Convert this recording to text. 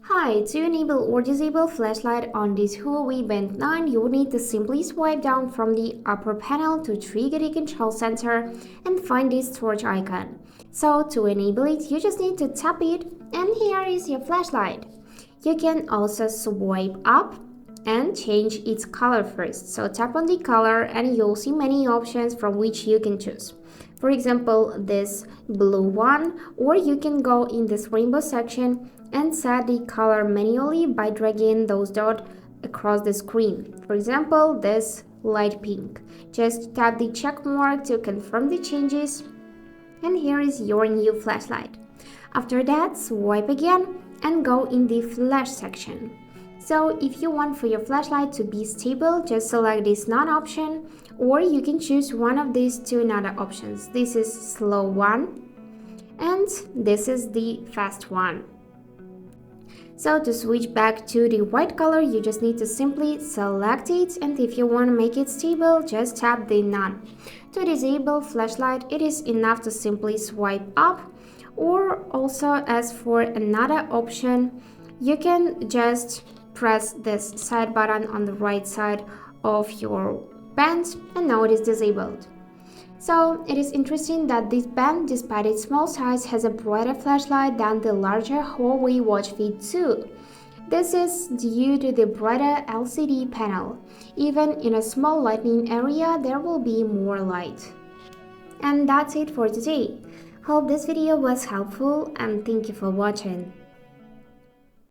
Hi, to enable or disable flashlight on this Huawei Band 9, you will need to simply swipe down from the upper panel to trigger the control center and find this torch icon. So to enable it, you just need to tap it and here is your flashlight. You can also swipe up and change its color first. So tap on the color and you'll see many options from which you can choose. For example, this blue one, or you can go in this rainbow section and set the color manually by dragging those dots across the screen. For example, this light pink. Just tap the check mark to confirm the changes and here is your new flashlight. After that, swipe again and go in the flash section. So if you want for your flashlight to be stable, just select this none option, or you can choose one of these two another options. This is slow one and this is the fast one. So to switch back to the white color, you just need to simply select it, and if you want to make it stable, just tap the none. To disable flashlight, it is enough to simply swipe up, or also as for another option, you can just press this side button on the right side of your band and now it is disabled. So it is interesting that this band, despite its small size, has a brighter flashlight than the larger Huawei Watch V2. This is due to the brighter LCD panel. Even in a small lighting area, there will be more light. And that's it for today. Hope this video was helpful and thank you for watching.